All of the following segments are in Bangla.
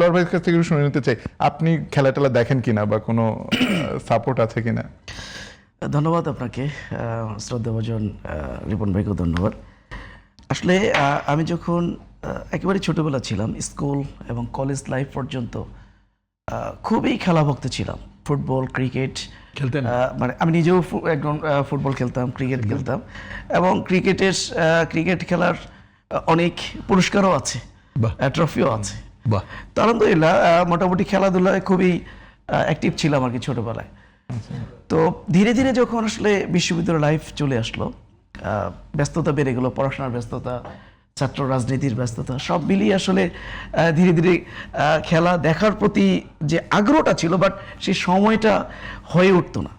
দেলোয়ার ভাইয়ের কাছ থেকে শুনে নিতে চাই, আপনি খেলা টেলা দেখেন কিনা বা কোনো সাপোর্ট আছে কিনা? ধন্যবাদ আপনাকে, শ্রদ্ধাভাজন রিপন ভাইকেও ধন্যবাদ। আসলে আমি যখন একেবারে ছোটবেলা ছিলাম, স্কুল এবং কলেজ লাইফ পর্যন্ত খুবই খেলাভক্ত ছিলাম। ফুটবল, ক্রিকেট খেলতেন? মানে আমি নিজেও একজন ফুটবল খেলতাম, ক্রিকেট খেলতাম, এবং ক্রিকেট খেলার অনেক পুরস্কারও আছে, ট্রফিও আছে। বাহ, তো আলহামদুলিল্লাহ মোটামুটি খেলাধুলায় খুবই অ্যাক্টিভ ছিলাম আর কি ছোটবেলায়। তো ধীরে ধীরে যখন আসলে বিশ্ববিদ্যালয় লাইফ চলে আসলো, ব্যস্ততা বেড়ে গেল, পড়াশোনার ব্যস্ততা, ছাত্র রাজনীতির ব্যস্ততা, সব মিলিয়ে আসলে ধীরে ধীরে খেলা দেখার প্রতি যে আগ্রহটা ছিল, বাট সেই সময়টা হয়ে উঠতো না।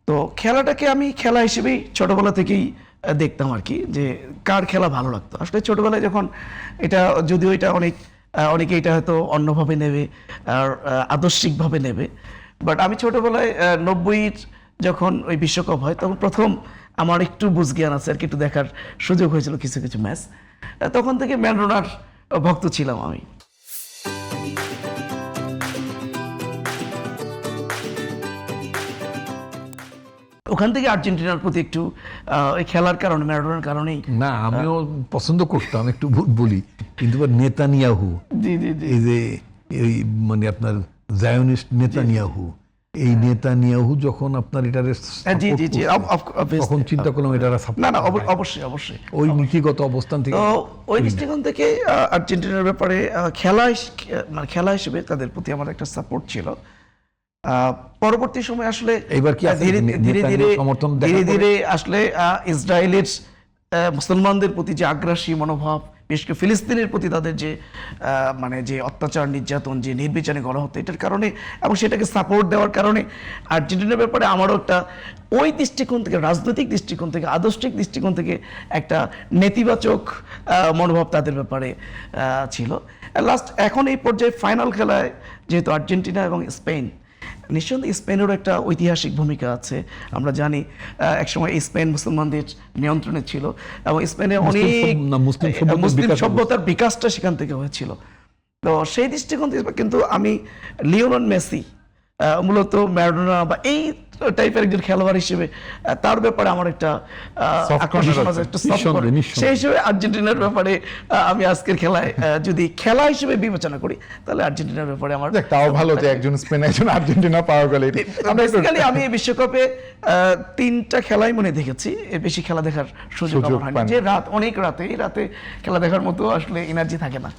তো খেলাটাকে আমি খেলা হিসেবেই ছোটবেলা থেকেই দেখতাম আর কি, যে কার খেলা ভালো লাগতো। আসলে ছোটবেলায় যখন এটা, যদিও এটা অনেকে এটা হয়তো অন্যভাবে নেবে আর আদর্শিকভাবে নেবে, বাট আমি ছোটবেলায় 90-র যখন ওই বিশ্বকাপ হয়, তখন প্রথম আমার একটু বুঝজ্ঞান আছে আর কি, একটু দেখার সুযোগ হয়েছিল কিছু কিছু ম্যাচ। তখন থেকে ম্যারাডোনার ভক্ত ছিলাম আমি। ওখান থেকে আর্জেন্টিনার প্রতি একটু ওই খেলার কারণে, ম্যারাডোনার কারণেই। না আমিও পছন্দ করতাম, একটু বলি, কিন্তু নেতানিয়াহু, জি জি জি, এই যে এই মানে আপনার জায়নিস্ট নেতানিয়াহু, এই নেতানিয়াহু যখন আপনার এটারে জি জি জি, তখন চিন্তা করলাম এটা না না, অবশ্যই অবশ্যই ওই নীতিগত অবস্থান থেকে। তো ওই দৃষ্টিকোণ থেকে আর্জেন্টিনার ব্যাপারে মানে খেলা হিসেবে তাদের প্রতি আমার একটা সাপোর্ট ছিল। পরবর্তী সময় আসলে এবার কি ধীরে ধীরে সমর্থন ধীরে ধীরে আসলে ইসরায়েলের মুসলমানদের প্রতি যে আগ্রাসী মনোভাব, বিশেষ করে ফিলিস্তিনের প্রতি তাদের যে মানে যে অত্যাচার, নির্যাতন, যে নির্বিচারে গণহত্যা, এটার কারণে এবং সেটাকে সাপোর্ট দেওয়ার কারণে আর্জেন্টিনার ব্যাপারে আমারও একটা ওই দৃষ্টিকোণ থেকে, রাজনৈতিক দৃষ্টিকোণ থেকে, আদর্শিক দৃষ্টিকোণ থেকে একটা নেতিবাচক মনোভাব তাদের ব্যাপারে ছিল। লাস্ট এখন এই পর্যায়ে ফাইনাল খেলায় যেহেতু আর্জেন্টিনা এবং স্পেন, নিঃসন্দেহে স্পেনেরও একটা ঐতিহাসিক ভূমিকা আছে। আমরা জানি একসময় স্পেন মুসলমানদের নিয়ন্ত্রণে ছিল এবং স্পেনে অনেক মুসলিম সভ্যতার বিকাশটা সেখান থেকে হয়েছিল। তো সেই দৃষ্টিকোণ থেকে কিন্তু আমি লিওনেল মেসি, মূলত ম্যারাডোনা বা এই টাইপের একজন খেলোয়াড় হিসেবে তার ব্যাপারে আমার একটা আকর্ষণ আছে, একটা সেই হিসেবে আর্জেন্টিনার ব্যাপারে আমি আজকের খেলায় যদি খেলা হিসেবে বিবেচনা করি, তাহলে আর্জেন্টিনার ব্যাপারে আমার তাও ভালো যে একজন স্পেন একজন আর্জেন্টিনা পাওয়া গেল। বেসিক্যালি আমি এই বিশ্বকাপে 3টা খেলাই মনে দেখেছি, এর বেশি খেলা দেখার সুযোগ আমার হয়নি। যে রাত, অনেক রাতে, এই রাতে খেলা দেখার মতো আসলে এনার্জি থাকে না।